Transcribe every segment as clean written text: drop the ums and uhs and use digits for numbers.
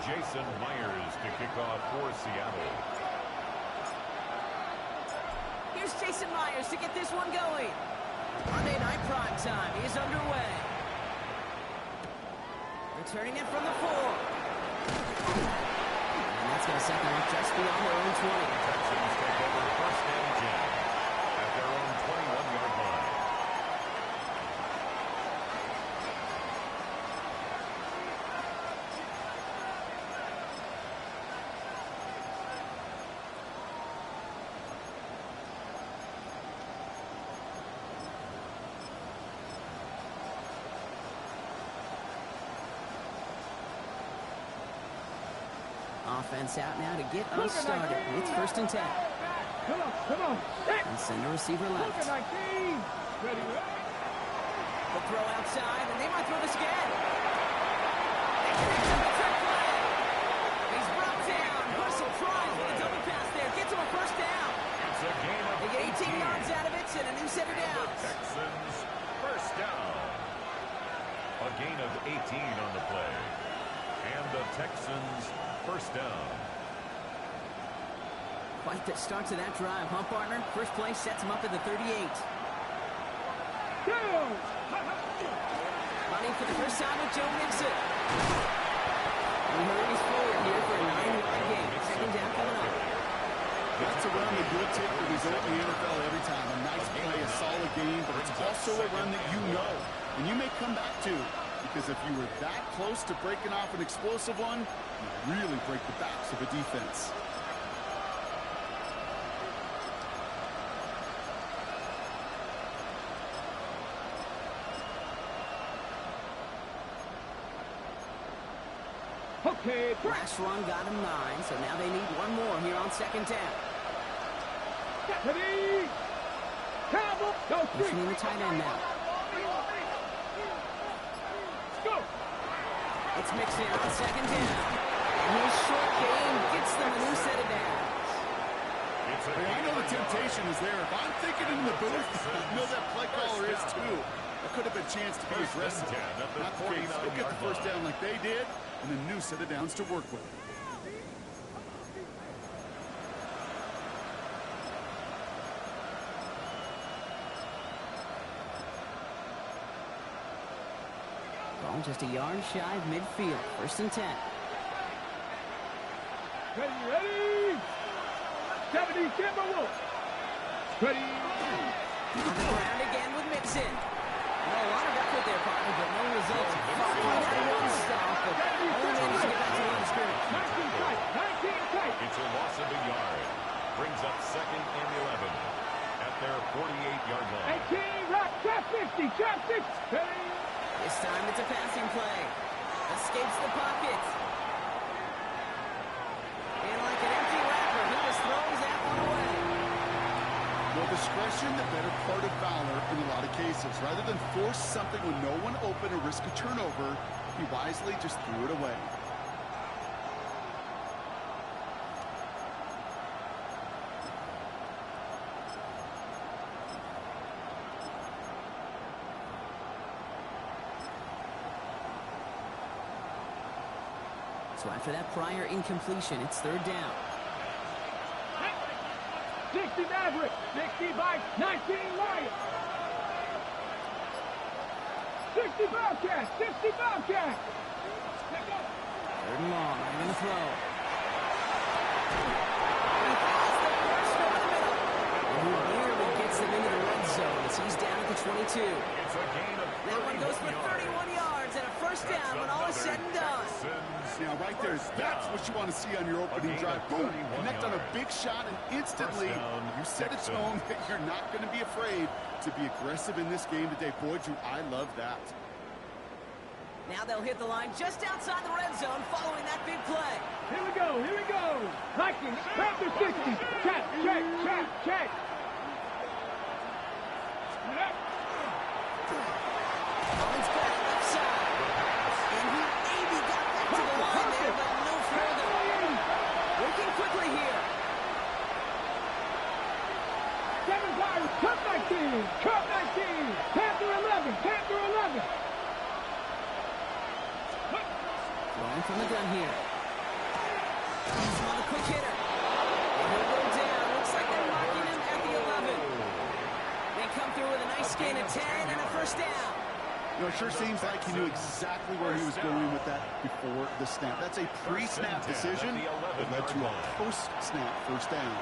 Jason Myers to kick off for Seattle. Here's Jason Myers to get this one going. Monday Night Prime Time is underway. Returning it from the 4. And that's going to set them up just beyond their own 20. Texans take over first and 10 at their own 21-yard line. Offense out now to get us started. It's first and 10. Come on. And send a receiver left. Ready. The throw outside, and they might throw this again. They connect on the trick play. He's brought down. Russell tries with a double pass there. Gets him a first down. It's a gain of They get 18 yards out of it, and a new set of downs. Texans first down. A gain of 18 on the play. And the Texans first down. Quite the start to that drive, huh, partner? First play sets him up at the 38. Running for the first time with Joe Mixon. He hurries forward here for a 9-yard gain. Second down coming up. That's a run that you'll take the result in the NFL every time. A nice play, a solid game, but it's also a run that you know, and you may come back to. Because if you were that close to breaking off an explosive one, you really break the backs of a defense. Okay. Last run got him 9, so now they need one more here on second down. Ready. Travel. Go Pushing in the tight end now. Go. It's Mixon on second down. And his short game gets them a new set of downs. I know the temptation is there. If I'm thinking in the booth, I know that play caller is too. That could have been a chance to be aggressive. Not the case. They'll get the first down like they did, and a new set of downs to work with. Ball just a yard shy of midfield. First and 10. Ready. 70 Timberwolves. Ready. On the ground again with Mixon. A lot of effort there, partner, but no results. Following that one stop, but only managed to get back to the line of scrimmage. 19 tight. It's a loss of a yard. Brings up second and 11 at their 48-yard line. 18, rock, trap 50, trap 6. Ready. This time it's a passing play. Escapes the pocket. And like an empty wrapper, he just throws that one away. Well, discretion, the better part of valor in a lot of cases. Rather than force something when no one open or risk a turnover, he wisely just threw it away. So after that prior incompletion, it's third down. 60 Maverick, 60 Bike, 19 Lions. 60 Bobcat, 60 Bobcat. Third and long, right in the throw. And he nearly gets them into the red zone as he's down at the 22. It's a gain of 31 That one goes for 31 yards and a first down when all is said and done. Now, right there, that's what you want to see on your opening drive. Boom, connect on a big shot, and instantly you set a tone that you're not going to be afraid to be aggressive in this game today. Boy, do I love that. Now they'll hit the line just outside the red zone following that big play. Here we go. Vikings, Panther 60. Check. Collins back left side. And he maybe got back to the line there, but no further. Working quickly here. 7 Pirates, Cup 19. Panther 11. Throwing from the gun here. gain of 10 and a first down. You know, it sure seems like he knew exactly where he was going with that before the snap. That's a pre-snap decision that led to a post-snap first down.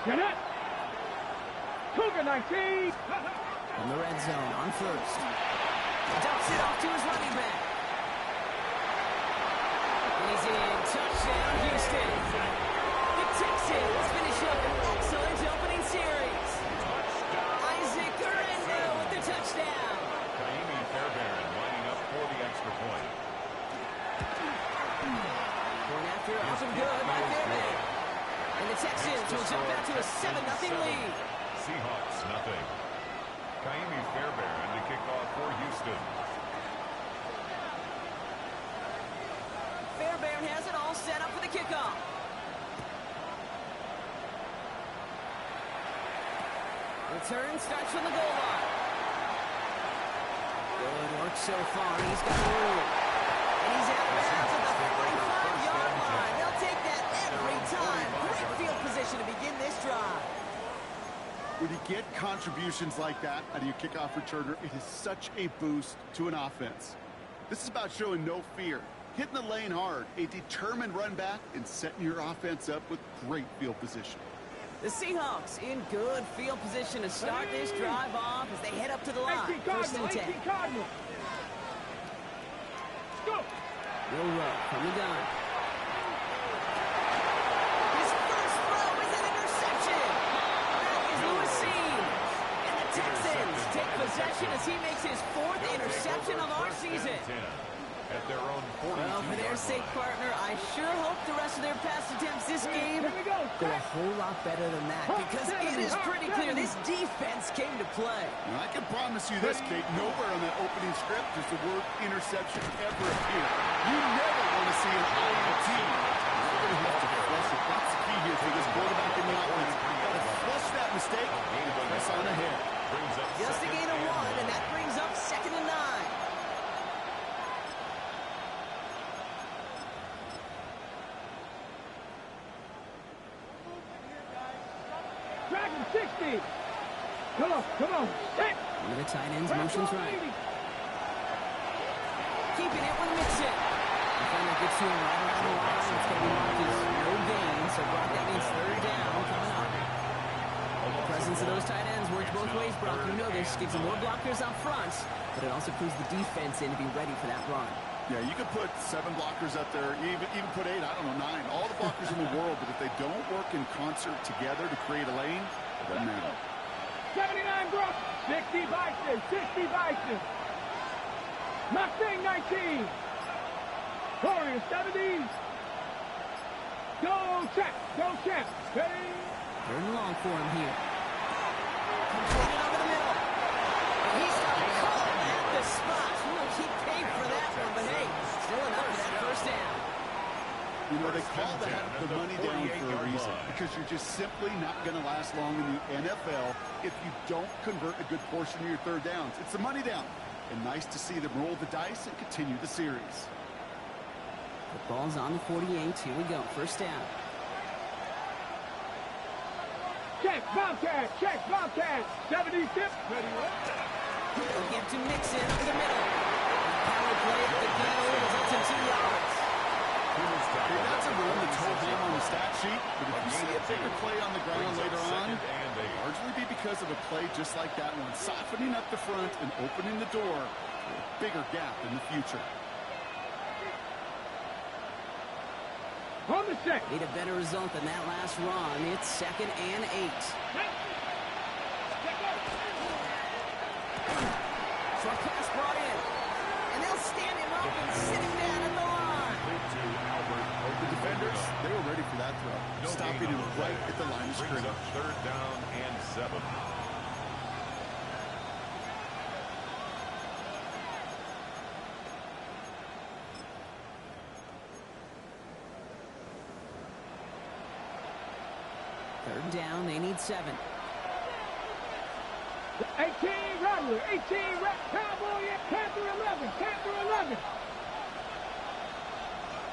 Get it. Cougar 19. From the red zone on first. Dumps it off to his running back. He's in. Touchdown, Houston. The Texans finish up an excellent opening series. Isaac Guerrero with the touchdown. Kaimi Fairbairn lining up for the extra point. Going after off and good by Fairbairn. And the Texans will jump out to a 7-0 lead. Seahawks, nothing. Kaimi Fairbairn to kick off for Houston. Fairbairn has it all set up for the kickoff. Return starts from the goal line. Good work so far. He's got room. And he's out of bounds at the 45-yard line. They'll take that every time. Great field position to begin this drive. When you get contributions like that out of your kickoff returner, it is such a boost to an offense. This is about showing no fear, hitting the lane hard, a determined run back, and setting your offense up with great field position. The Seahawks in good field position to start this drive off as they head up to the line. 18 First and 10. 18 Cardinal. Go. Will Rowe from the gun. His first throw is an interception. That is Lewis Seen. And the Texans take possession as he makes his 4th interception of our season. At their own 42. Well, for their sake, partner, I sure hope the rest of their pass attempts this game Here we go. go a whole lot better than that, because it is pretty clear this defense came to play. Now, I can promise you this, Kate, nowhere on that opening script does the word interception ever appear. You never want to see an INT. You're going to have to flush it. That's the key here for this quarterback in the offense. You've got to flush that mistake and press on ahead. Just a gain of 1, and that brings up 2nd and 9. Dragon 60. Come on. Stick. One of the tight ends motions right. Keeping it with Mixon. Defender gets to him right around the line. It's going to be marked as no gain, so Brock, that means 3rd down coming up. The presence of those tight ends works both ways, Brock. You know this. Gives them more blockers up front, but it also proves the defense in to be ready for that run. Yeah, you can put 7 blockers up there, even put 8, I don't know, 9, all the blockers in the world, but if they don't work in concert together to create a lane, it doesn't matter. 79 Brook. 60 Bison. 60 Bison. Mustang 19. Warrior 70. Go check. Ready. 3rd and long for him here. Completed over the middle. And he's caught at the spot. He paid for that one, but hey, still enough for that first down. You know, they call that the money down for a reason, because you're just simply not going to last long in the NFL if you don't convert a good portion of your 3rd downs. It's the money down. And nice to see them roll the dice and continue the series. The ball's on the 48. Here we go. First down. Check Bobcat. 70 tip. Ready. They'll get to Mixon over the middle. Power play at the go is up to 2 yards. That's a run that's hold him on the stat sheet, but if you see a bigger play on the ground later on, it'll largely be because of a play just like that one, softening up the front and opening the door for a bigger gap in the future. On the check. Need a better result than that last run. It's 2nd and 8. Short pass brought in. And they'll stand him up and sit him down at the line. The defenders, they were ready for that throw, stopping him right at the line of scrimmage. 3rd down and 7. Third down, they need 7. 18 Rattler. 18 Cowboy. Panther 11.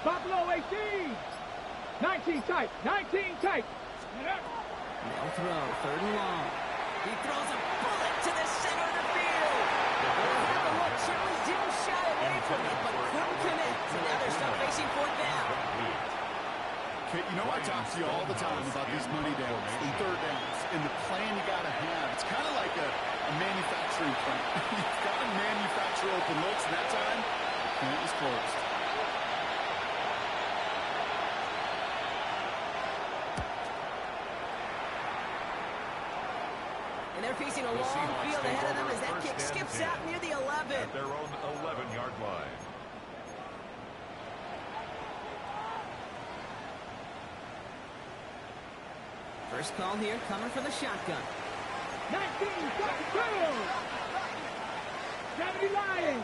Buffalo 18. 19 tight. They'll throw. 3rd and long. He throws a bullet to the center of the manufacturing plant. You've got to manufacture open looks, and that time, the plant was closed. And they're facing a long field ahead of them as that kick skips out near the 11. At their own 11-yard line. First call here, coming for the shotgun. 19, second field. 70 Lions.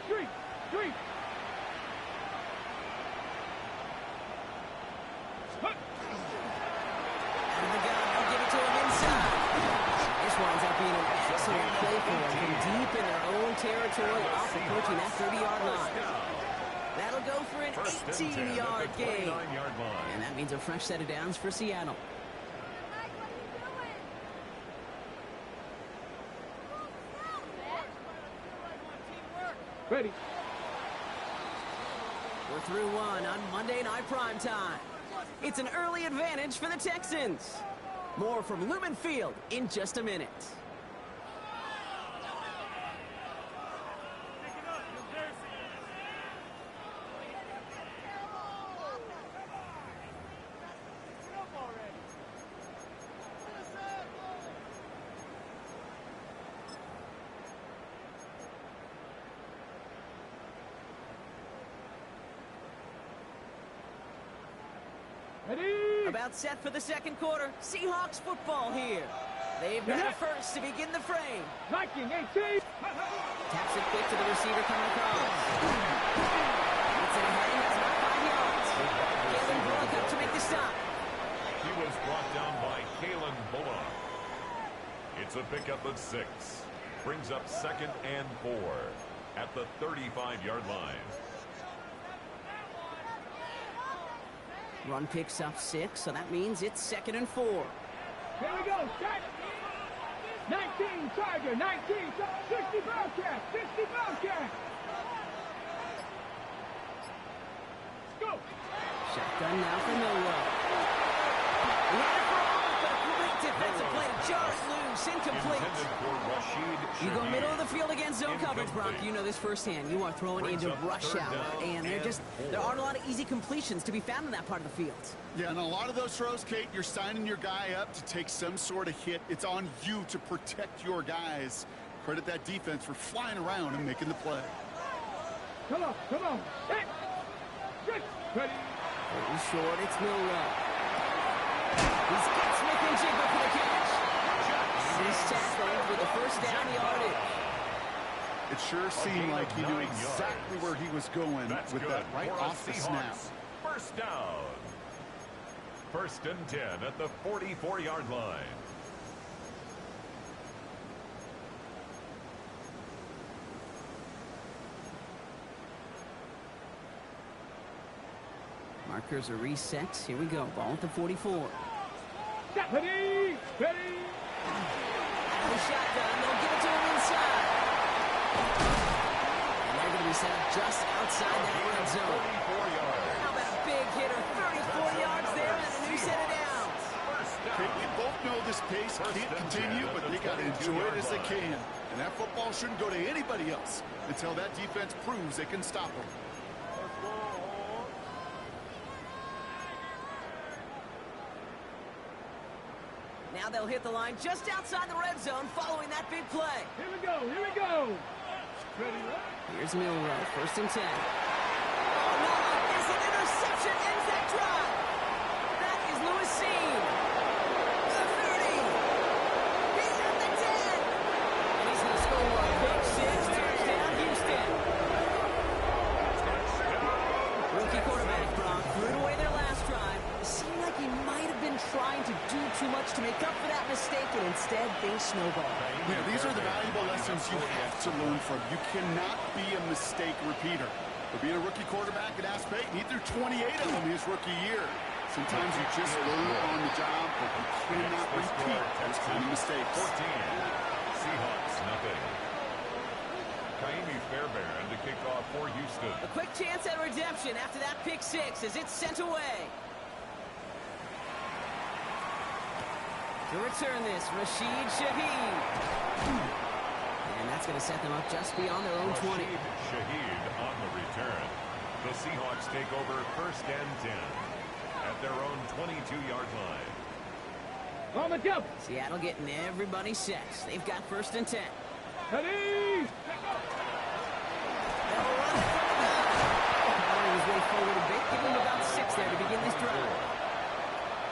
Street. And the gun, they'll give it to him inside. This winds up being an excellent play for them from deep in their own territory, off approaching that 30-yard line. That'll go for an 18-yard gain. And that means a fresh set of downs for Seattle. Ready. We're through one on Monday Night Primetime. It's an early advantage for the Texans. More from Lumen Field in just a minute. Ready. About set for the second quarter. Seahawks football here. They've got a first to begin the frame. Viking 18. Taps it quick to the receiver coming across. Gets it ahead, that's about 5 yards. Kalen Bullock up to make the stop. He was brought down by Kalen Bullock. It's a pickup of 6. Brings up 2nd and 4 at the 35-yard line. Run picks up 6, so that means it's 2nd and 4. Here we go. Set. 19 Charger. 19. 60 Bobcat. 60 Bobcat. Go. Shotgun now for Milroe. He had it for all, but a great defensive play. Just loose, incomplete. You go middle of the field against zone coverage, Brock. You know this firsthand. You are throwing into rush hour, and there aren't a lot of easy completions to be found in that part of the field. Yeah, and a lot of those throws, Kate, you're signing your guy up to take some sort of hit. It's on you to protect your guys. Credit that defense for flying around and making the play. Come on. Hey. Good. Ready. Pretty short, it's Milroe. He's got Smith and Jigba for the catch. This tackling for the first down yardage. It sure seemed like he knew exactly where he was going with that right off the snap. First down. 1st and 10 at the 44-yard line. Markers are reset. Here we go. Ball at the 44. Ready. The shotgun, they'll give it to him inside. And they're going to be set up just outside that red zone. How about a big hitter? 34 yards there and a new set of downs. Okay, we both know this pace can't continue, but they got to enjoy it as they can. And that football shouldn't go to anybody else until that defense proves they can stop them. Now they'll hit the line just outside the red zone following that big play. Here we go. Ready. Here's Milroe, 1st and 10. Oh, no, there's an interception, ends that drive. That is Lewis Cine. The 30. He's at the 10. And he's going to score a quick 6, touchdown Houston. Rookie quarterback Brock threw it away their last drive. It seemed like he might have been trying to do too much to make up for that mistake, and instead things snowballed. Yeah, these are the valuable lessons you have to learn from. You cannot be a mistake repeater. For being a rookie quarterback at App State, he threw 28 of them his rookie year. Sometimes you just learn on the job, but you cannot repeat those kind of mistakes. 14. Seahawks, nothing. Kaimi Fairbairn to kick off for Houston. A quick chance at redemption after that pick 6 as it's sent away. To return this, Rashid Shaheed. And that's going to set them up just beyond their own 20. Rashid Shaheed on the return. The Seahawks take over 1st and 10 at their own 22-yard line. On the double. Seattle getting everybody set. They've got 1st and 10. Ready? His way forward a bit. Give him about 6 there to begin this drive.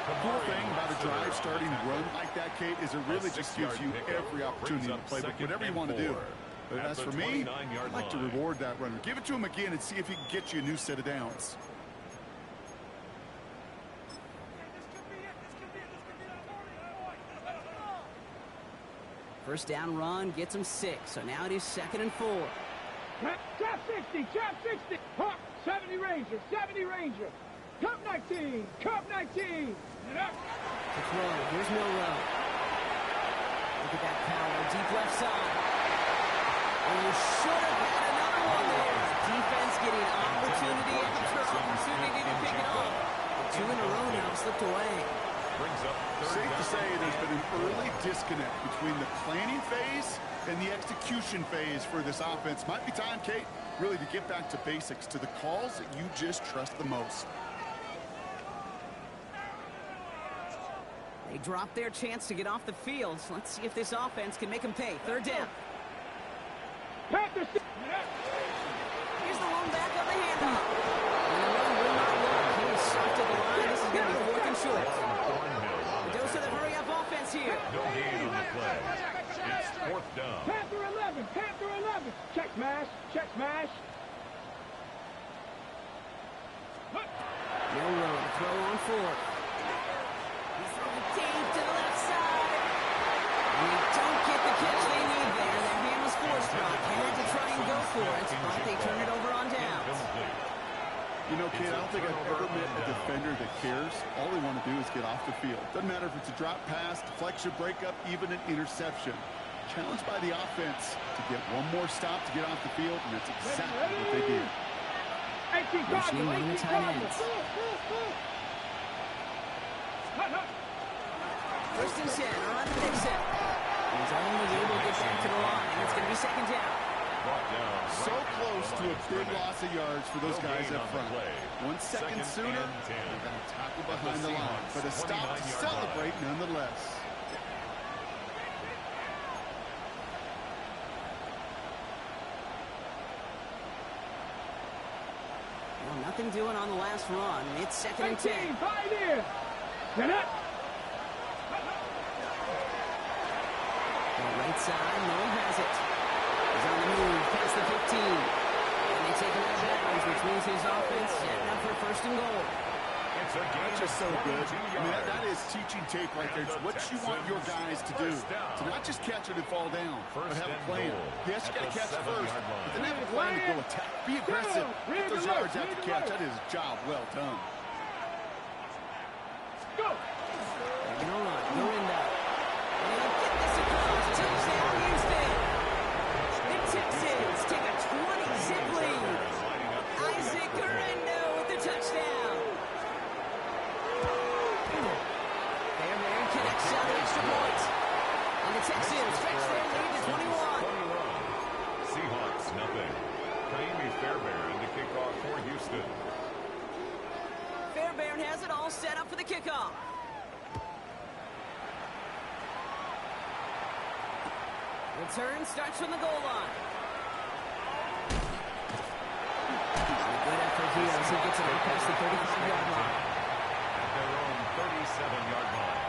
The cool thing about a drive starting run like that, Kate, is it really just gives you every opportunity to play with whatever you want to do. But as for me, I'd like to reward that runner. Give it to him again and see if he can get you a new set of downs. First down run gets him 6. So now it is 2nd and 4. Trap 60, trap 60. Hawk, 70 Ranger, 70 Ranger. Cup 19, Cup 19. And up. To throw, here's Milrow. Look at that power, deep left side. And you should have had another one there. Defense getting opportunity after opportunity to pick it off. 2 in a row now slipped away. Brings up Safe to say there's been an early disconnect between the planning phase and the execution phase for this offense. Might be time, Kate, really to get back to basics, to the calls that you just trust the most. They drop their chance to get off the field. So let's see if this offense can make them pay. 3rd down. Panthers. Here's the one back on the handoff. And the run will not work. He was soft at the line. This is going to be 4th and short. A dose of the hurry-up offense here. No gain on the play. It's 4th down. Panther 11, Panther 11. Check smash, check smash. Milrow to throw on 4th. He's throwing deep to the left side. And they don't get the catch they need there. That hand was forced back. Had to try and go for it, but they turn it over on downs. You know, Kate, I don't think I've ever met a defender that cares. All they want to do is get off the field. Doesn't matter if it's a drop pass, deflection, breakup, even an interception. Challenged by the offense to get one more stop to get off the field, and that's exactly what they did. 18 Machine running the tight ends. 1st and 10, on the big set. He's only able to get back to the line. It's going to be 2nd down. So close to a big loss of yards for those guys up front. 1 second sooner, they're going to tackle behind the line. But a stop to celebrate nonetheless. Well, nothing doing on the last run. It's 2nd and 10. Pioneer. Get up. Right side, no one has it. He's on the move past the 15. And they take him out of bounds, which means his offense setting up for 1st and goal. That's just so good. I mean, that is teaching tape right there. It's what you want your guys to do. To not just catch it and fall down, but have a plan. Yes, you got to catch it first, but then have a plan to go attack. Be aggressive. Get those yards after catch. That is a job well done. Go. They're going to run. No inbound. And they get this across. Touchdown, Houston. The Texans take a 20-zip lead. Isaac Guerrero with the touchdown. Fairbairn connects on the extra point. And the Texans stretch their lead to 21. Seahawks, nothing. Kaimi Fairbairn to kick off for Houston. Fairbairn has it all set up for the kickoff. Return starts from the goal line. A good effort here as he gets it right past the 35-yard line. At their own 37-yard line.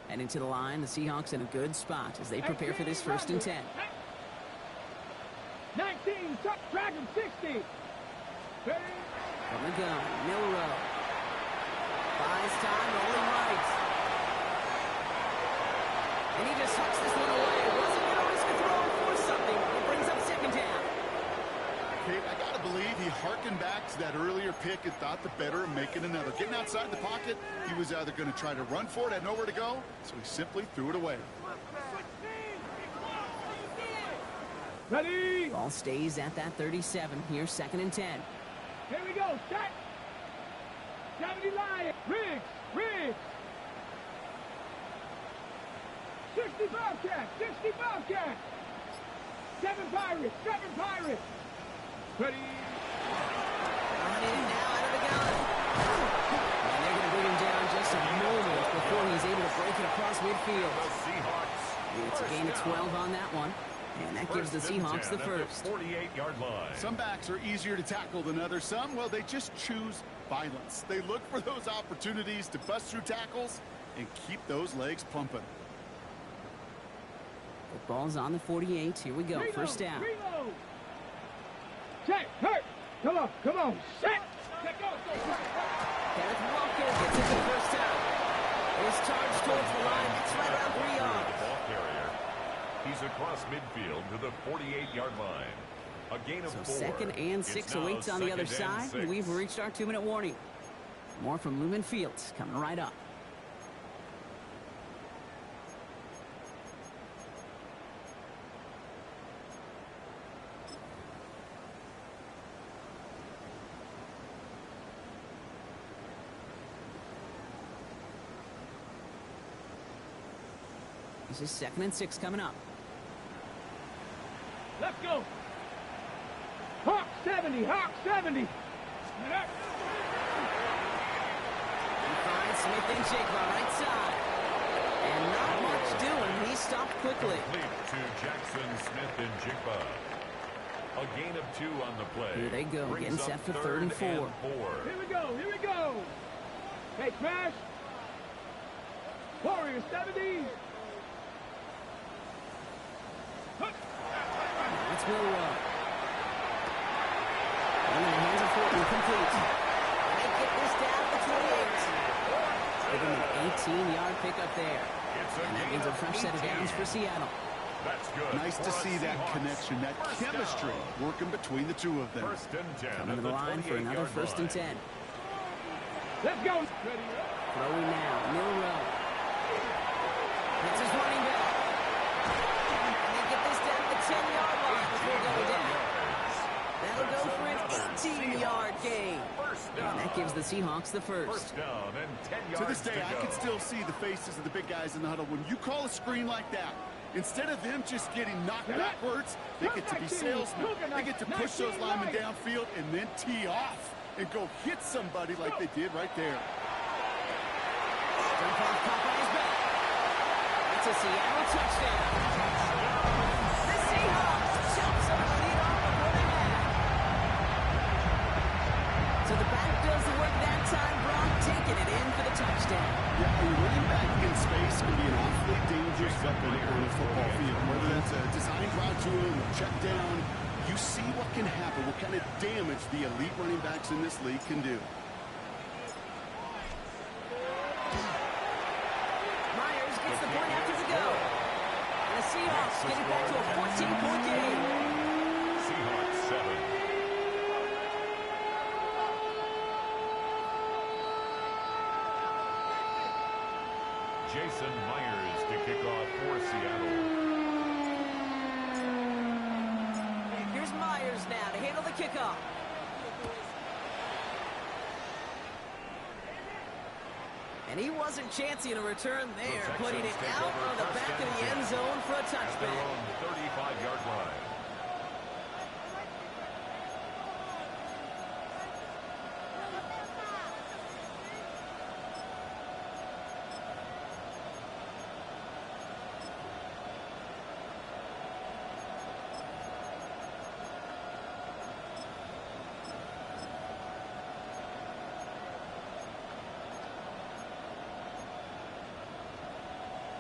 And into the line, the Seahawks in a good spot as they prepare for this 1st and 10. 19, Dragon 60. From the gun, Milrow. Buys time, rolling right. And he just hucks this one away. Wasn't going to risk a throw and force something. It brings up 2nd down. Kate, I got to believe he harkened back to that earlier pick and thought the better of making another. Getting outside the pocket, he was either going to try to run for it, had nowhere to go, so he simply threw it away. Ready? Ball stays at that 37. Here's 2nd and 10. Here we go. Set. 70 Lions. Riggs. 60 Bobcats. 60 Bobcats. 7 Pirates. Ready? Running now out of the gun. And they're going to bring him down just a moment before he's able to break it across midfield. The Seahawks. It's a gain of 12 on that one. And that gives the Seahawks the first. 48-yard line. Some backs are easier to tackle than others. Some, well, they just choose violence. They look for those opportunities to bust through tackles and keep those legs pumping. The ball's on the 48. Here we go. First down. Reload. Check. Hurt. Come on. Set. Check out. Kenneth Walker gets it the first down. His charge towards the line. It's right around 3 yards. The ball carrier. He's across midfield to the 48-yard line. A gain of 4. So 2nd and 6 awaits on the other side. We've reached our 2-minute warning. More from Lumen Fields coming right up. This is 2nd and 6 coming up. Let's go. Hawk 70. He finds Smith-Njigba right side. And not much doing. He stopped quickly. Complete to Jackson Smith-Njigba. A gain of 2 on the play. Here they go, Brings getting up set for 3rd and 4. Here we go. Hey, Crash. Warrior 70. That's Millwall. And the hands are forward, complete. They get this down to 28. Give him an 18-yard pickup there. And that means a fresh set of downs for Seattle. That's good. Nice to see that connection, that chemistry working between the two of them. 1st and 10. Coming to the line for another 1st and 10. Let's go. Throwing now, Milrow. That's his running back. And they get this down to the 10-yard line before going down. That'll go for an 18-yard gain. And that gives the Seahawks the first. First down and 10 yards To this day, I go. can still see the faces of the big guys in the huddle. When you call a screen like that, instead of them just getting knocked backwards, they get to be salesmen. They get to push those linemen downfield and then tee off and go hit somebody like they did right there. Jump off, caught by his back. It's a Seattle touchdown. The Seahawks jumps on the lead off before they had. So the back does the work that time. Brock taking it in for the touchdown. Yeah, a running back in space can be an awfully dangerous weapon on a football field. Whether that's a designed route to him, a check down, you see what can happen, what kind of damage the elite running backs in this league can do. Myers gets the point after the go. And the Seahawks get it back to a 14-point game. Seahawks 7. Jason Myers to kick off for Seattle. Here's Myers now to handle the kickoff. And he wasn't chancing a return there, putting it out on the back of the end zone for a At their touchback. own 35-yard line.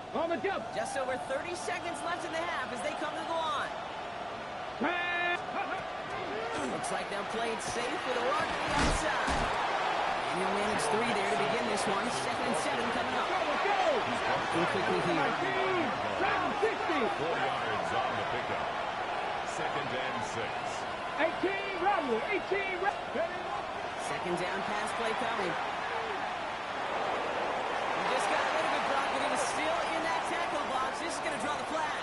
On the jump. Just over 30 seconds left in the half as they come to the line. Looks like they'll play it safe with a run to the outside. And he'll manage 3 there to begin this one. 2nd and 7 coming up. Let's go. Working quickly here. 60. 4 yards on the pickup. 2nd and 6. 18 Rebel. 18 Rebel. 2nd down pass play coming. He just got a little bit blocked, but he was still in that tackle box. This is going to draw the flag.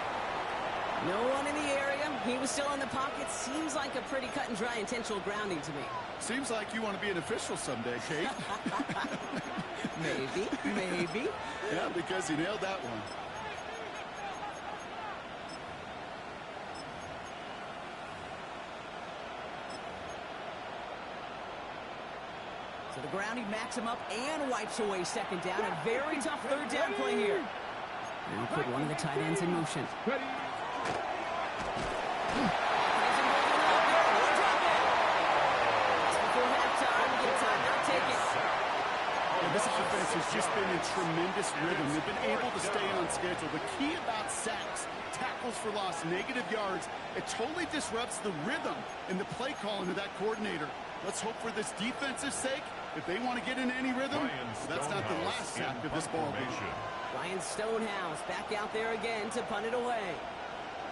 No one in the area. He was still in the pocket. Seems like a pretty cut and dry intentional grounding to me. Seems like you want to be an official someday, Kate. Maybe. Yeah, because he nailed that one. So the grounding backs him up and wipes away second down. A very tough third down play here. And he'll put one of the tight ends in motion. This defense has just been in tremendous rhythm. They've been able to stay on schedule. The key about sacks, tackles for loss, negative yards, it totally disrupts the rhythm and the play calling of that coordinator. Let's hope for this defensive sake, if they want to get in any rhythm, that's not the last sack of this ball game. Ryan Stonehouse back out there again to punt it away.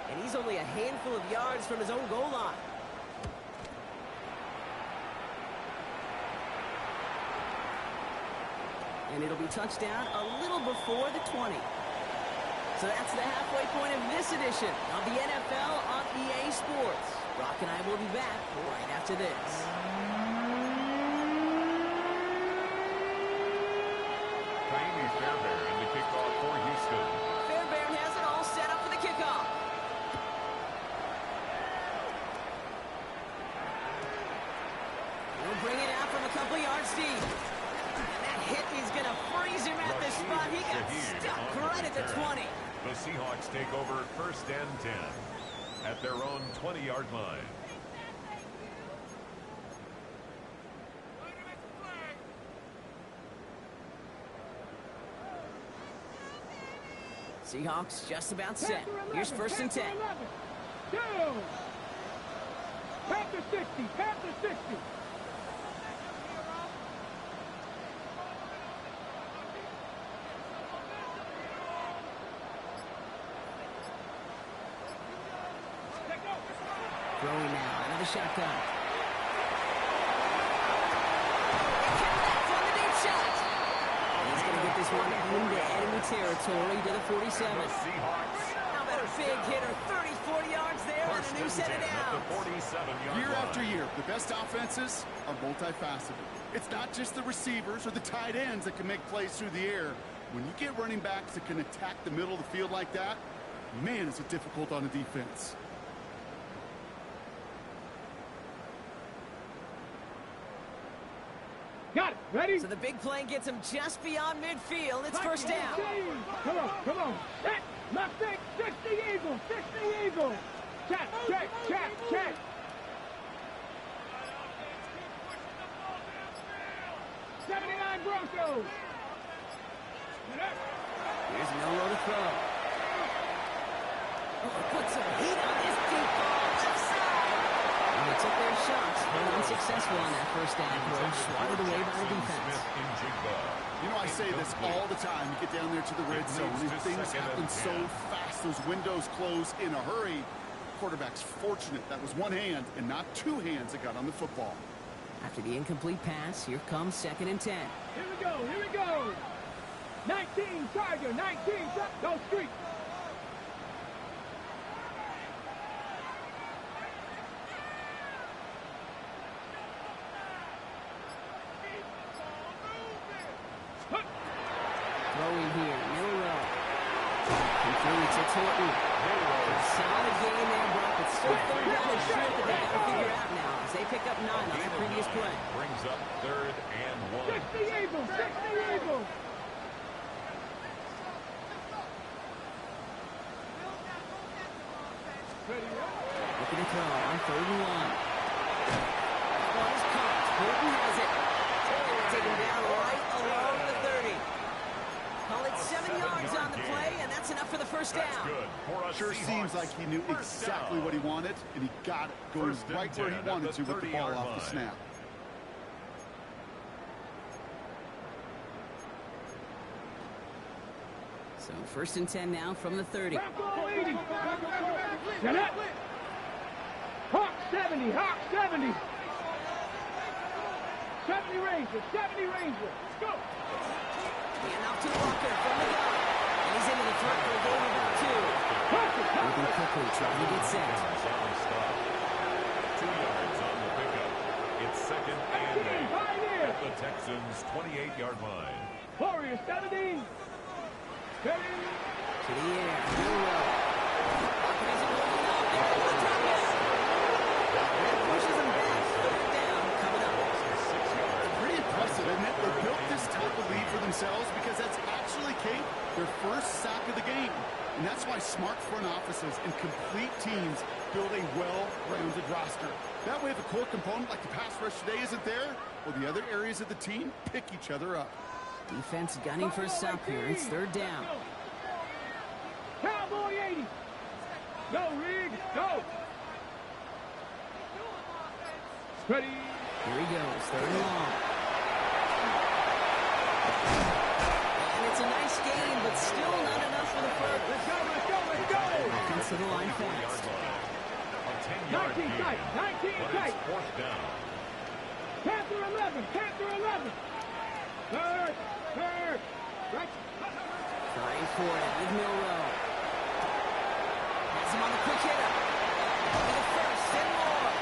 And he's only a handful of yards from his own goal line. And it'll be touchdown a little before the 20. So that's the halfway point of this edition of the NFL on EA Sports. Brock and I will be back right after this. Kaimi Fairbairn to kick off for Houston. Fairbairn has it all set up for the kickoff. He'll bring it out from a couple yards deep. Hit is going to freeze him at this spot. He got stuck right at the 20. The Seahawks take over first and 10 at their own 20-yard line. Seahawks just about set. Here's first and 10. Down. Panther 60. Panther 60. Throwing now, another shotgun. From the deep shot. He's going to get this one into enemy territory to the 47. How about a big hitter, 30, 40 yards there and a new set of downs. Year after year, the best offenses are multifaceted. It's not just the receivers or the tight ends that can make plays through the air. When you get running backs that can attack the middle of the field like that, man, is it difficult on a defense. Got it. Ready? So the big play gets him just beyond midfield. It's first down. Come on, come on. Set. Left side. 60 Eagles. 60 Eagles. Check, check, check, check. Broncos. Here's Miller to throw. Put some heat on this deep ball left side. And they took their shots. They were unsuccessful on that first down throw. Swatted away by the defense. You know, I say this all the time. You get down there to the red zone, and things happen so fast. Those windows close in a hurry. Quarterback's fortunate that was one hand and not two hands that got on the football. After the incomplete pass, here comes 2nd and 10. Here we go, here we go. 19, Tiger, 19, go street. Throwing here, Milrow. Completely to Thornton. Solid game there, Brock. It's still 3rd down and short that they got to figure out now as they pick up 9 on that previous play. Brings up 3rd and 1. 60 Eagles, 60 Eagles. Looking to throw on 3rd and 1. Ball is caught. Thornton has it. Taken down right along the 30. Call it 7 yards on the play, and that's enough for the first down. That's good. For us Sure Seahawks. seems like he knew exactly what he wanted, and he got it, going right where he wanted to with the ball off the snap. So 1st and 10 now from the 30. Bronco 80. Set up. Hawk 70, Hawk 70. 70 Ranger, 70 Ranger. Let's go. And off to Walker from the gun. And he's into the front for a game of about 2. With moving quickly, trying to get set. 2 yards on the pickup. It's second and 8 at the Texans' 28-yard line. Warriors 70. Ready? To the air. Milroe. Offense is moving up. And over the target. Pushes him back. Third down. Coming up. Pretty impressive, isn't it? They built this type of lead for themselves because that's actually, Kate, their first sack of the game. And that's why smart front offices and complete teams build a well-rounded roster. That way, if a core component like the pass rush today isn't there, well, the other areas of the team pick each other up. Defense gunning for a stop here. It's third down. Cowboy 80. Go, Rig. Go. Ready. Here he goes. Third and long. And it's a nice game, but still not enough for the first. Let's go, let's go, let's go. Offense to the line fast. A 10-yard 19 gain, tight, 19 but tight. it's fourth down. Panther 11, Panther 11. Third. Right. Trying for it with Milroe. Has him on the quick hitter. To the first and more.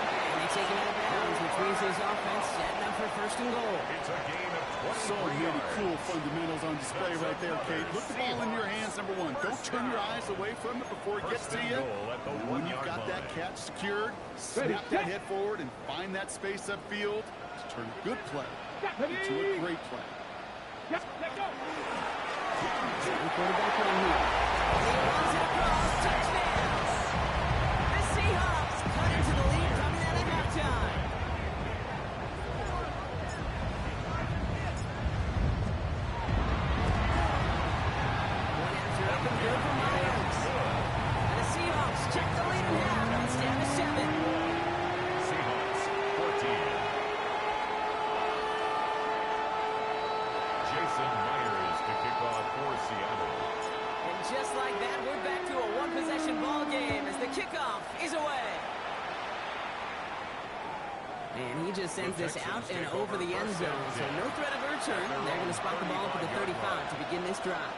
And they take him out of bounds, which means his offense setting up for first and goal. It's a gain of 23 So many yards. cool fundamentals on display right there, Kate. Put the ball in your hands, number one. Don't turn your eyes away from it before it gets to you. And when you've got that catch secured, snap that head forward and find that space upfield to turn a good play into a great play. Yep, let's go. Second quarterback run here. He runs it across. Touchdown. The Seahawks cut into the lead coming out of halftime. One after up and good for Myers. And the Seahawks check the lead in half. It's down to 7. Seahawks 14. Jason Myers to kick off for Seattle. And just like that, we're back to a one-possession ball game as the kickoff is away. And he just sends this out and over the end zone, so no threat of a return. They're going to spot the ball up at the 35 to begin this drive.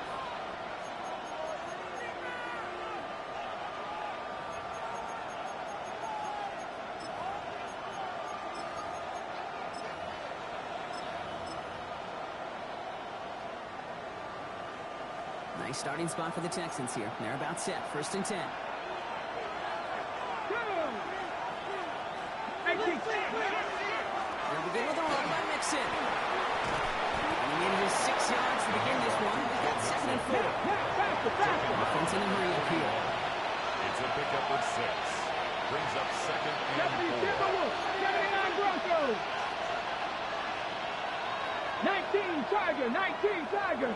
Nice starting spot for the Texans here. They're about set. First and 10. They'll begin with a run by Mixon. Running in his 6 yards to begin this one. We've got 2nd and 4. Offense in a hurry up here. It's a pickup of 6. Brings up second and 4. 79 Broncos. 19 Tiger, 19 Tiger.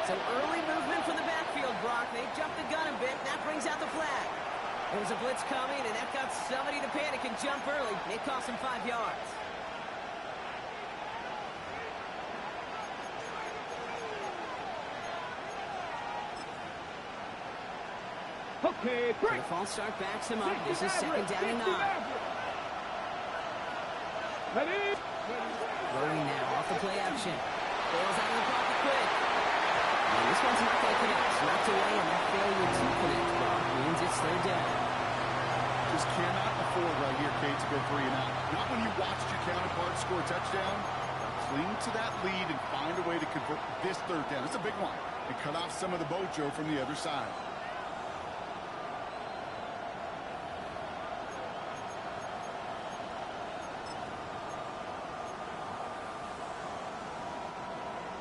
Some early movement from the backfield, Brock. They jumped the gun a bit. That brings out the flag. There was a blitz coming, and that got somebody to panic and jump early. It cost him 5 yards. Okay, So the false start backs him up. This is 2nd down and 9. Ready? Rolling now off the play action. Bails out of the pocket quick. And this one's not going to connect. Knocked away, and that failure to connect, Brock, means it's 3rd down. Just cannot afford right here, Kate, to go 3 and out. Not when you watched your counterpart score a touchdown. Cling to that lead and find a way to convert this 3rd down. It's a big one. And cut off some of the mojo from the other side.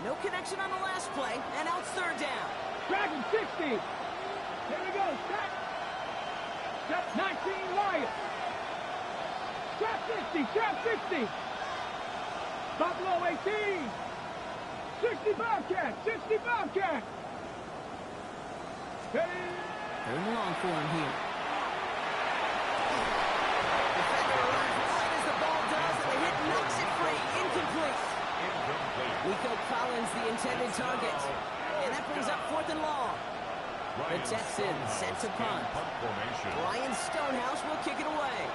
No connection on the last play, and now it's 3rd down. Dragon 60. Here we go. Step. Step 19 Lion. Trap 60. Trap 60. Buffalo 18. 60 Bobcat. 60 Bobcat. Hey. 3rd and long for him here. Defender arrives right as the ball does, and the hit knocks it free. Incomplete. Nico Collins, the intended target. And that brings up 4th and long. The Texans set to punt. Ryan Stonehouse will kick it away.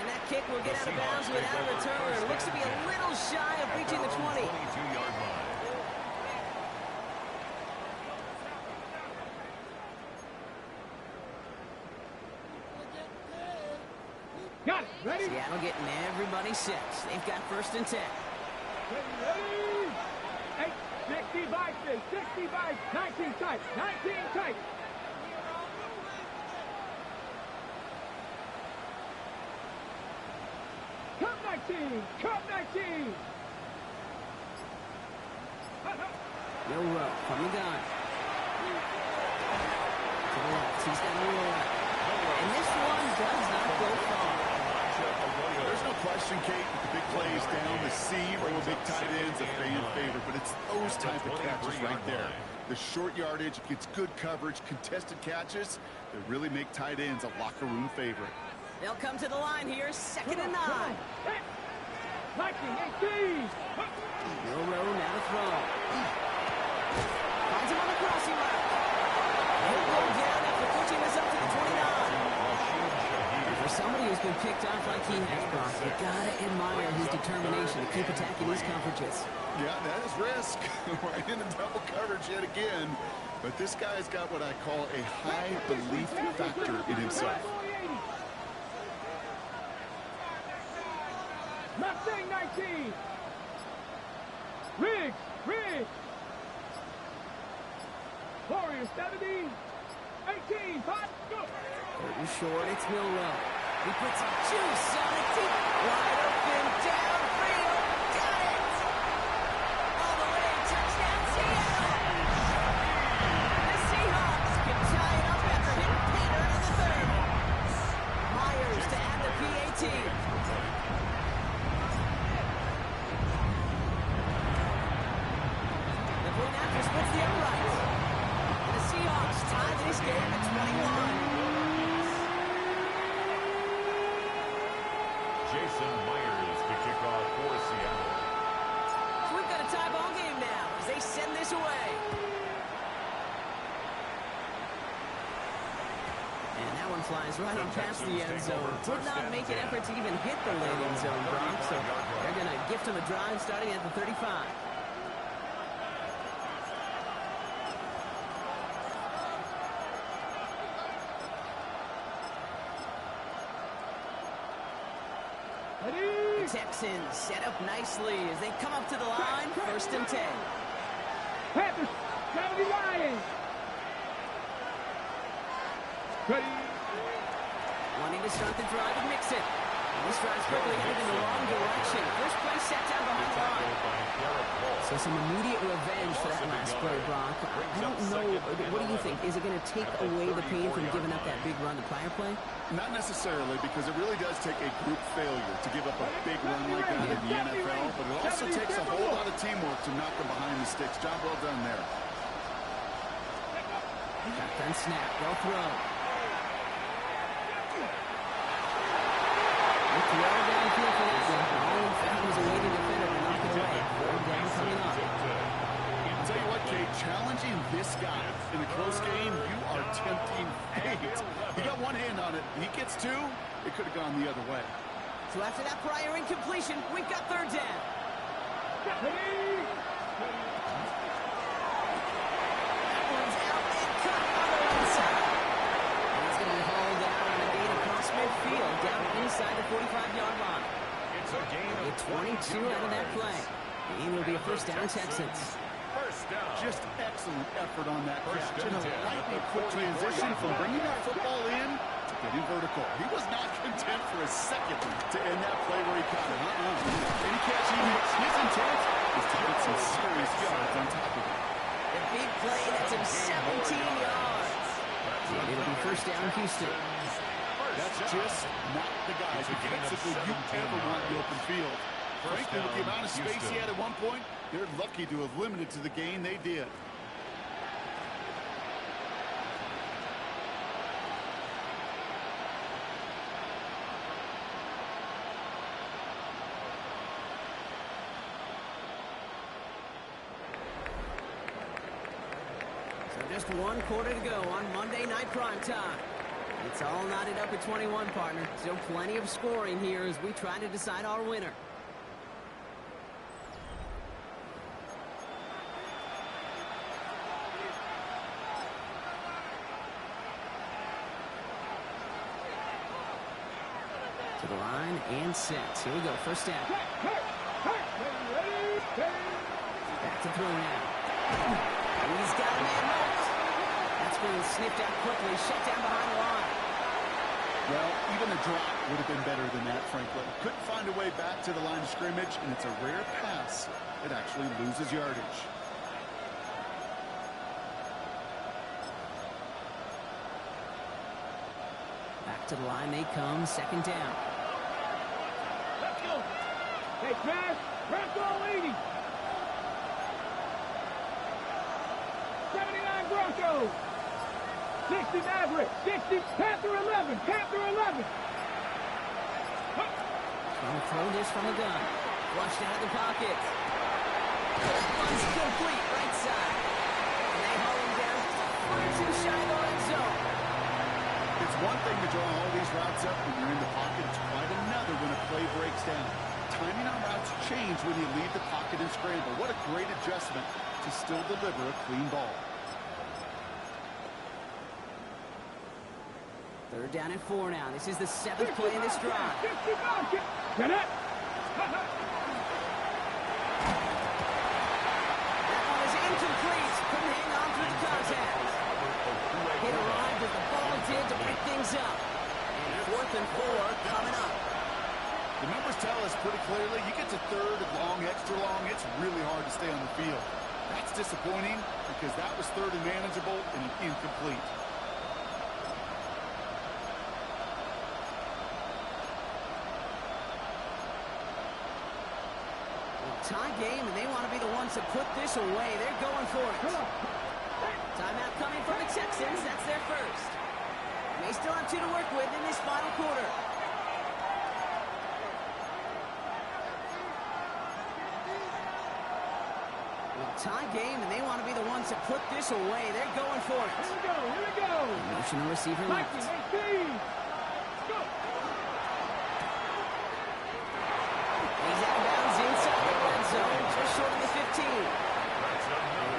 And that kick kick will get out of bounds without a return. Looks to be a little shy of reaching the 20. 22-yard line. Got it. Ready? Seattle getting everybody set. They've got 1st and 10. Ready? 60 by 60 by 19 tight. 19 tight. Cup 19. Cup 19. No row from the gun. To the left. He's got a roll. And this one does not go far. There's no question, Kate, with the big plays down the seam or big tight ends, a fan favorite, but it's those type of catches right there. The short yardage gets good coverage, contested catches that really make tight ends a locker room favorite. They'll come to the line here, 2nd and 9. 19, 18. No row, now to throw. Finds him on the crossing route. He'll go down after pushing this up to the 29. For somebody who's been picked off like he has, Brock, you gotta admire his determination to keep attacking these coverages. Yeah, that is risk. Right into double coverage yet again. But this guy's got what I call a high belief factor in himself. Mustang 19. Riggs. Warrior 70. 18. 5. Go. Curtain short, it's Milrow. He puts some juice on it deep. Wide open, downfield. Got it! All the way, touchdown Seattle! The Seahawks can tie it up after hitting Peter in the 3rd. Myers to add the PAT. The point after splits the uprights. And the Seahawks tie this game at 21. Jason Myers to kick off for Seattle. So we've got a tie ball game now as they send this away. And that one flies right on past the end zone. Did not make an effort to even hit the landing zone, Brock. So they're going to gift him a drive starting at the 35. The Texans set up nicely as they come up to the line. 1st and 10. Panthers 70 Lions. Ready? Wanting to start the drive and mix it. And this drive's quickly headed in the wrong direction. First play set down behind the line. So some immediate revenge for that last play, Brock. I don't know. What do you think? Is it going to take away the pain from giving up that big run the prior play? Not necessarily, because it really does take a group failure to give up a big run like that in the NFL, but it also takes a whole lot of teamwork to knock them behind the sticks. Job well done there. Shotgun snap. They'll throw. Look well downfield for that one. All in fact was a waiting defender to knock it away. 4th down coming up. I'll tell you what, Kate, challenging this guy in a close game, you are tempting fate. He got one hand on it. He gets 2. It could have gone the other way. So after that prior incompletion, we've got 3rd down. That one's out and cut on the right side. And he's going to be hauled down on a gain across midfield, down inside the 45-yard line. It's a gain of 22 out of that play. The game will be a 1st down Texans. First down. Just excellent effort on that First catch. And a and 10. lightning quick transition from bringing that football in to getting vertical. He was not content for a second to end that play where he caught it. Any catch he makes, his intent is to get some serious yards on top of it. The big play, that's him 17 yards. And it'll be 1st down Houston. That's just not the guy defensively you ever want in the open field. Frankly, with the amount of space he had at one point, they're lucky to have limited to the gain they did. So just 1 quarter to go on Monday Night Primetime. It's all knotted up at 21, partner. Still plenty of scoring here as we try to decide our winner. To the line and set. Here we go. First down. Back to throw now. He's got a man marked. That's being sniffed out quickly. Shut down behind the line. Well, even a drop would have been better than that, frankly. Couldn't find a way back to the line of scrimmage, and it's a rare pass that actually loses yardage. Back to the line they come. Second down. Let's go. Hey, pass. Press all 80. 79 Broncos. 60 Maverick. 60 Panther 11. Panther 11. Trying to throw this from the gun. Flushed out of the pocket. One's complete right side. And they haul him down just a foot or two shy of the red zone. It's one thing to draw all these routes up when you're in the pocket. It's quite another when a play breaks down. Timing on routes change when you leave the pocket and scramble. What a great adjustment to still deliver a clean ball. Third down and 4 now. This is the 7th play of this drive. 60 Get it. That one is incomplete. Couldn't hang on through the contact. Hit arrived as the ball did to break things up. And 4th and 4 coming up. The numbers tell us pretty clearly, you get to third and long, extra long, it's really hard to stay on the field. That's disappointing because that was third and manageable and an incomplete. Tie game, and they want to be the ones to put this away. They're going for it. Timeout coming from the Texans. That's their first. They still have 2 to work with in this final quarter. Tie game, and they want to be the ones to put this away. They're going for it. Here we go. Here we go. Motional receiver left. 18. Go. He's out of bounds inside the red zone, just short of the 15.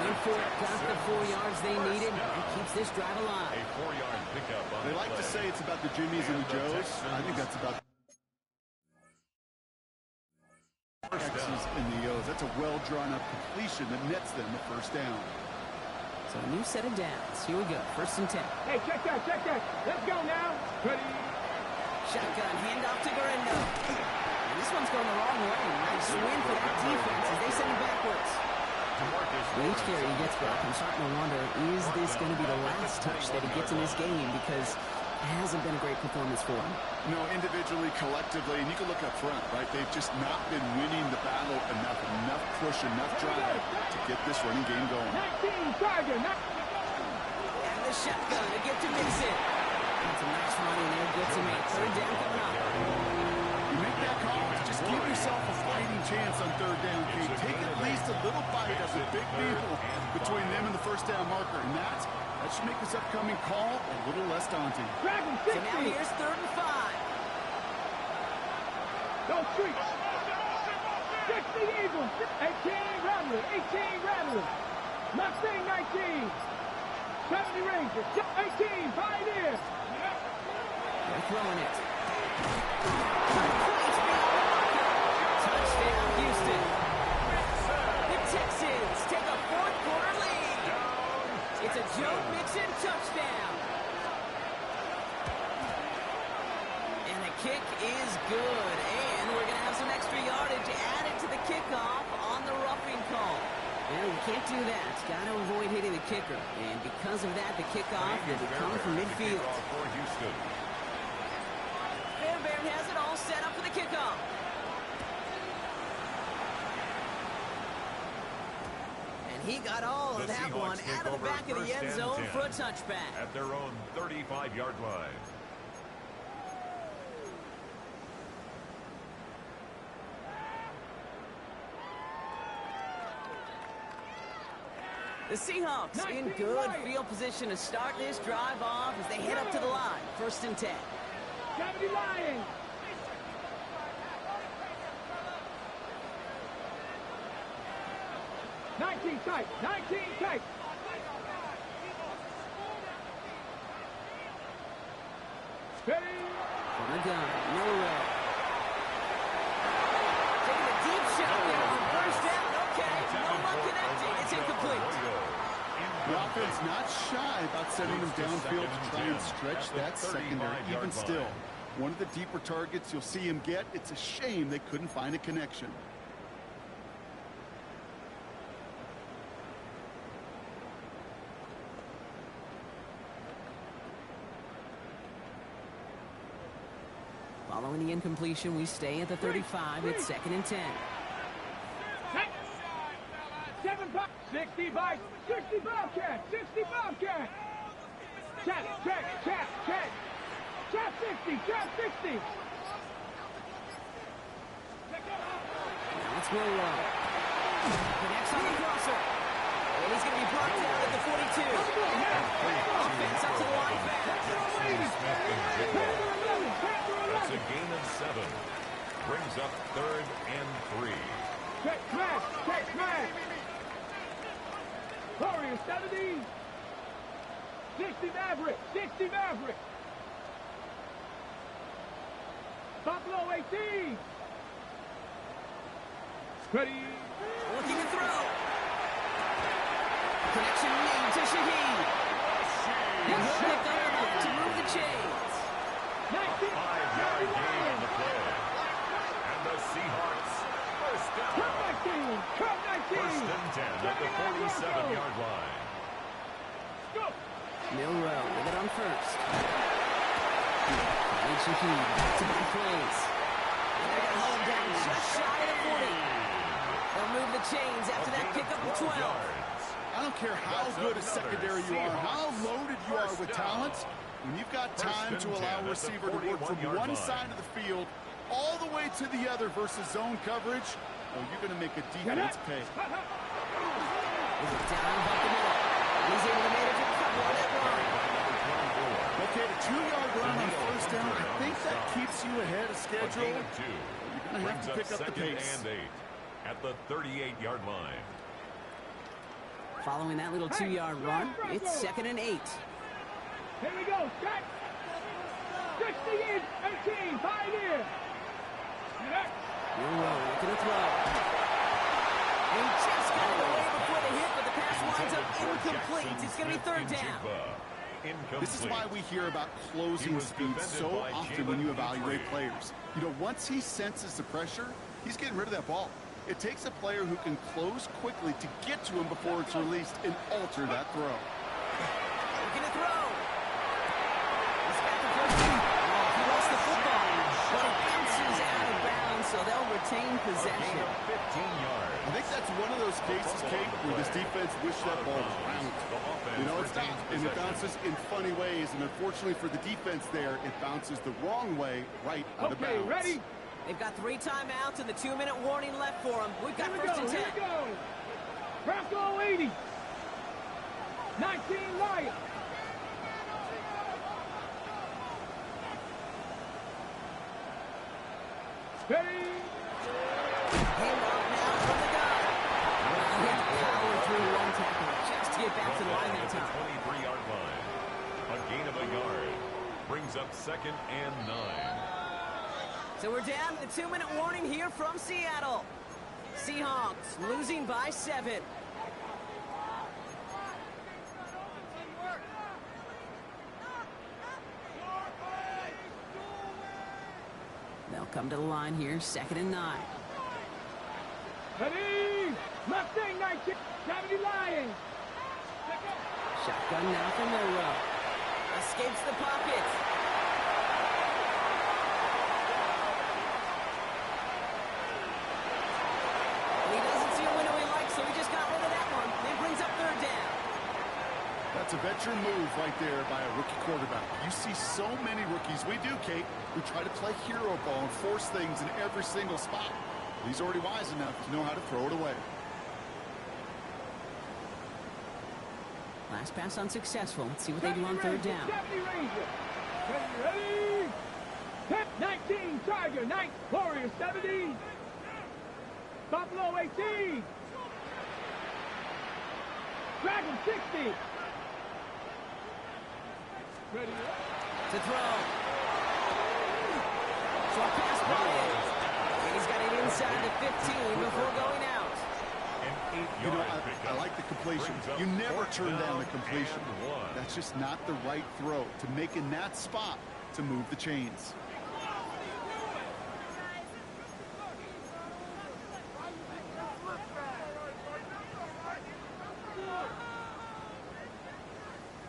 Went for it, got the 4 yards they needed, and keeps this drive alive. A 4-yard pickup on They the like to play. say it's about the Jimmies and the Joes. I think that's about the X's and the O's. That's a well-drawn-up completion that nets them the first down. So a new set of downs. Here we go, 1st and 10. Hey, check that. Check that. Let's go now. Ready. Shotgun, handoff to Guerrero. And this one's going the wrong way. Nice win for that defense as they send it backwards. Each carry he gets back, I'm starting to wonder, is this going to be the last touch that he gets in this game? Because it hasn't been a great performance for him. No, individually, collectively, and you can look up front, right? They've just not been winning the battle enough push, enough drive to get this running game going. 19 Tiger. And the shotgun to get to Mixon. That's a nice run in there, good to make. 3rd down coming up. You make that call, just give yourself a fighting chance on 3rd down, Kate. Take at least a little bite of the big deal between them and the first down marker, and that should make this upcoming call a little less daunting. Dragon So 60. now here's 3rd and 5. Go street. 60 Eagles. 18 Rattler. 18 Rattler. Mustang 19. 70 Rangers. 18 Pioneer. They're throwing it. Touchdown, Houston. The Texans take a 4th quarter lead. It's a Joe Mixon touchdown. And the kick is good. And we're going to have some extra yardage added to the kickoff on the roughing call. And we can't do that. Got to avoid hitting the kicker. And because of that, the kickoff will be coming from midfield. For Houston. Fairbairn has it all set up for the kickoff. And he got all of The that Seahawks one take out of the over back of the first end and zone 10 for a touchback. At their own 35-yard line. The Seahawks in good field position to start this drive off as they head up to the line. 1st and 10. 70 Lions. Nineteen tight. 19 tight. Ready? On the gun, Milroe. Taking a deep shot there on 1st down. Okay, no luck connecting. It's incomplete. The offense not shy about sending them downfield to try and stretch that secondary. Even still, one of the deeper targets you'll see him get. It's a shame they couldn't find a connection. Following the incompletion, we stay at the 35. It's 2nd and 10. 60 by 60 Bobcat. 60 Bobcat. Check. Chap 60. Chap 60. Now it's Milroe. Connects on the crosser. And he's going to be brought down at the 42. Offense up to the line fast. That's a gain of 7. Brings up 3rd and 3. Check smash. Warriors 70. 60 Maverick. Buffalo 18. Ready. Looking to throw. Connection made to Shaheed. And he'll pick up enough to move the chains. 19. 5-yard gain on the play. And the Seahawks first down. Cup 19. 1st and 10 at the 47-yard line. Go. Milroe with it on 1st. And Shaheed back to back plays. And they're going to hold him down just shy of the 40. They'll move the chains after that pickup of 12. I don't care how good a secondary you are, how loaded you are with talent. When you've got time to allow a receiver to work from one side of the field all the way to the other versus zone coverage, well, you're going to make a defense pay. Is it down about the middle? He's able to manage a couple on that line. Okay, the 2-yard run on 1st down, I think that keeps you ahead of schedule. A gain of 2. You're going to have to pick up the pace. 2nd and 8 at the 38-yard line. Following that little 2-yard run, it's 2nd and 8. Here we go. Check. 60 in. 18. 5 in. Milroe looking to throw. He just got it away before the hit, but the pass winds up incomplete. It's going to be 3rd down. This is why we hear about closing speed so often when you evaluate players. You know, once he senses the pressure, he's getting rid of that ball. It takes a player who can close quickly to get to him before it's released and alter that throw. Looking to throw. He's got the first down. Oh, he lost the football. But it bounces out of bounds, so they'll retain possession. 15 yards. I think that's one of those cases, Kate, where this defense wished that ball was round. You know, it's not, and it bounces in funny ways, and unfortunately for the defense there, it bounces the wrong way right out of bounds. Ready? They've got 3 timeouts and the 2-minute warning left for them. We've got 1st and 10. Here we go. Bronco 80. 19 Lions. Ready? Hand off now from the gun. He had to power through one tackle just to get back to the line that time. 23-yard line. A gain of a yard. Brings up 2nd and 9. So we're down to the 2-minute warning here from Seattle. Seahawks losing by 7. They'll come to the line here, 2nd and 9. Ready? Mustang 19. 70 Lions. Shotgun now from Milroe. Escapes the pocket. He doesn't see a window he likes, so he just got rid of that one. It brings up 3rd down. That's a veteran move right there by a rookie quarterback. You see so many rookies, we do, Kate, who try to play hero ball and force things in every single spot. He's already wise enough to know how to throw it away. Last pass unsuccessful. Let's see what they do on third down. 70 Ranger. Ready? 19 Tiger. 9 Warrior 70. Buffalo 18. Dragon 60. Ready? To throw. Short pass brought in. And he's got it inside the 15 before going out. You know, I like the completion. You never turn down the completion. That's just not the right throw to make in that spot to move the chains.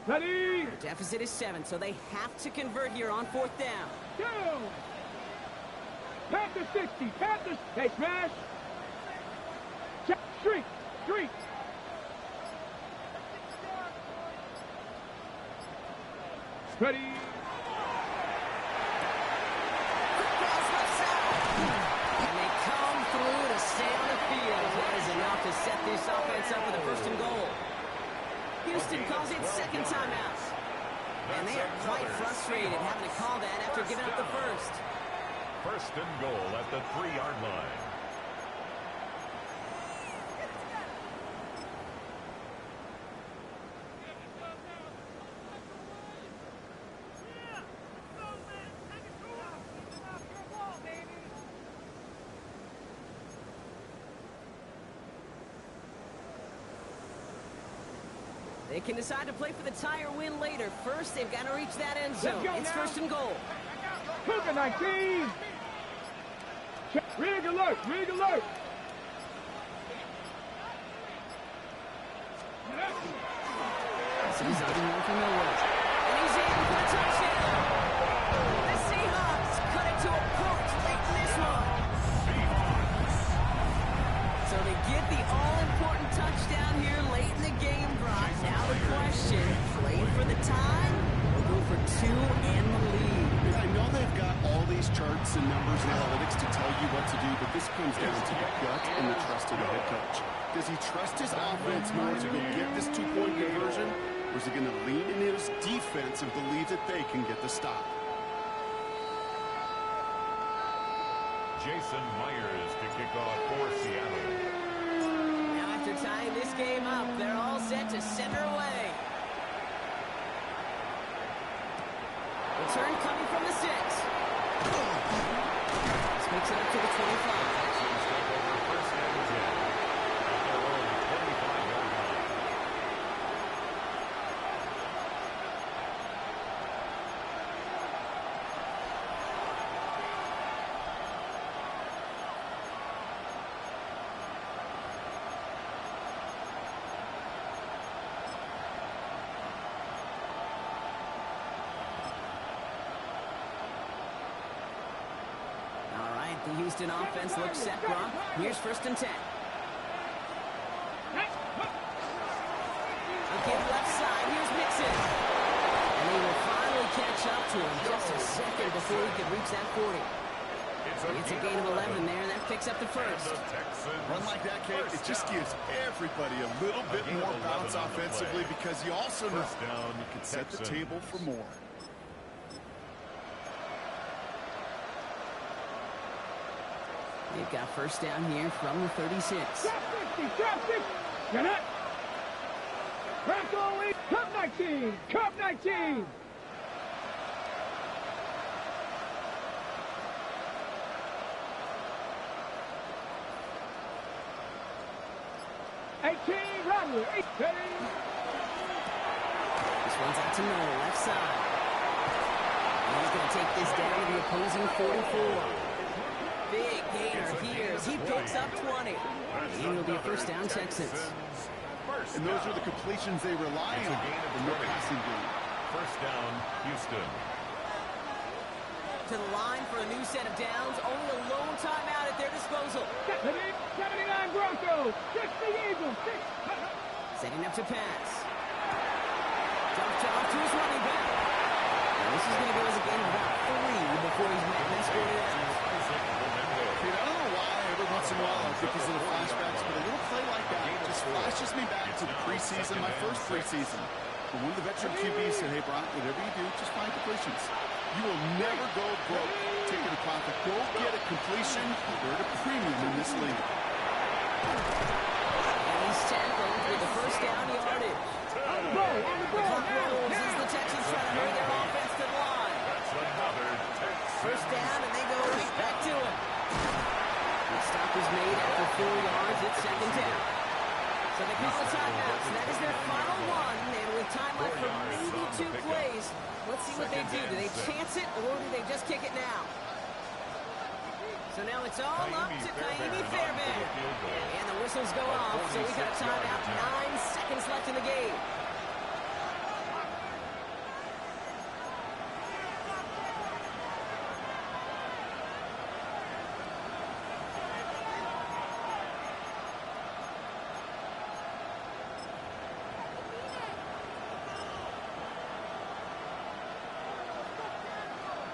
Ready? Their deficit is 7, so they have to convert here on fourth down. Go! Panther 60. Panthers. Hey, smash. Check. Streak. Streak. Ready? Quick cross left side. And they come through to stay on the field. That is enough to set this offense up for the first and goal. Houston calls it second timeout. And they are quite frustrated having to call that after giving up the first. First and goal at the 3-yard line. They can decide to play for the tie or win later. First, they've got to reach that end zone. It's first and goal. Cougar 19. Rig alert. Rig alert. So he's out one from nowhere. And he's in for a touchdown. The Seahawks cut it to a point late in this one. So they get the all-important touchdown here late in the game, Brock. Now the question, play for the tie or go for 2 and the lead? I know they've got all these charts and numbers and analytics to tell you what to do, but this comes down to the gut and the trust of the head coach. Does he trust his offense more to go get this 2-point conversion, or is he going to lean in his defense and believe that they can get the stop? Jason Myers to kick off for Seattle. Now after tying this game up, they're all set to send her away. Return coming from the 6. This makes it up to the 25. Texans take over first and 10 at their own 25-yard line. The Houston offense looks set, Brock. Here's first and 10. Okay, left side. Here's Mixon. And he will finally catch up to him just a second before he could reach that 40. It's a gain of 11 there, and that picks up the first. Run like that, Kate, it just gives everybody a little bit more bounce offensively because you also know you can set the table for more. They've got first down here from the 36. Drop 60, drop 60. You're not. Crack all in. Cup 19, Cup 19. Rattler, this one's out to Noel, left side. And he's going to take this down to the opposing 44. Big gainer here as he picks up 20. And it'll be a first down, Texans. And those are the completions they rely on in their passing game. First down, Houston. To the line for a new set of downs. Only a lone timeout at their disposal. 79 Broncos, 60 Eagles, 6. Setting up to pass. Dumps off to his running back. Now this is going to go as a gain of about 3 before he's met and scored it out. I don't know why every once in a while I get these little flashbacks, but a little play like that, just 5 flashes me back to the preseason, my first preseason. But one of the veteran QBs said, hey, Brock, whatever you do, just find completions. You will never go broke taking a profit. Go get a completion. You're at a premium in this league. And he's tackled with the first down yardage. On the ball, The clock rolls as the Texans try to hurry their offense to the line. That's another Texans. First down, and they go right back to it. The stop is made after 4 yards. It's second down. So they call a timeout. So that is their final one. And with time left for maybe 2 plays, let's see what they do. Do they chance it, or do they just kick it now? So now it's all up to Kaimi Fairbairn. And the whistles go off, so we got a timeout. 9 seconds left in the game.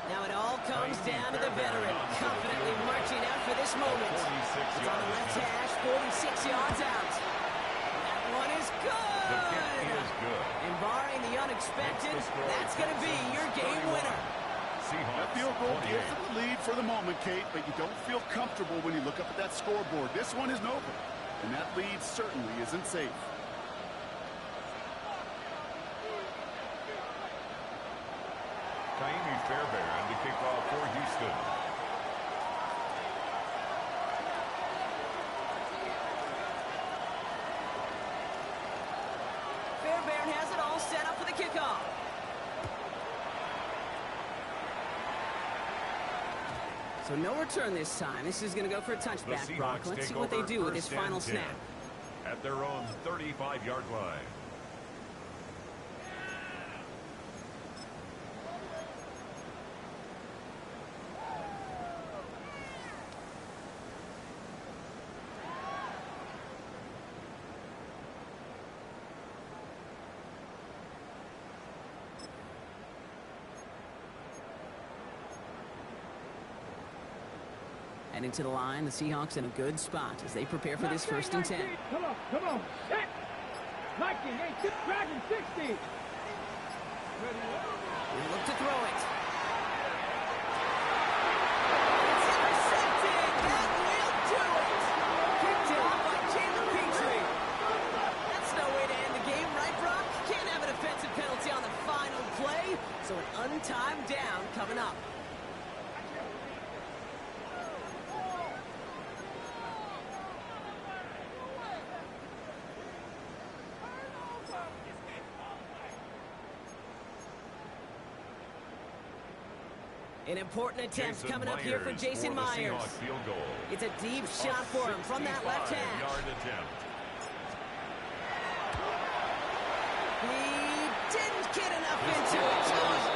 Now it all comes down to the veteran, confidently marching out for this moment. It's on the left hash, 46 yards out. That one is good. The kick is good. And barring the unexpected, that's going to be your game winner. That field goal gives them the lead for the moment, Kate, but you don't feel comfortable when you look up at that scoreboard. This one isn't over, and that lead certainly isn't safe. Kaimi Fairbairn to kick off for Houston. Fairbairn has it all set up for the kickoff. So no return this time. This is going to go for a The touchback, Brock. Seahawks Let's see take what they over do with this first and final 10 snap. at their own 35-yard line. And into the line, the Seahawks in a good spot as they prepare for this first and 10. Come on, come on. Set. 19, 8, Dragon 60. They look to throw it. It's intercepted. That will do it. Picked off by Jalen Petrie. That's no way to end the game, right, Brock? Can't have an offensive penalty on the final play. So an untimed down coming up. An important attempt coming up here for Jason Myers. Field goal. It's a deep shot for him from that left hash. 65-yard attempt. He didn't get enough into it.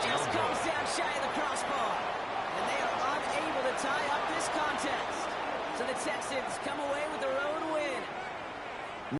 Just comes down shy of the crossbar. And they are unable to tie up this contest. So the Texans come away with their own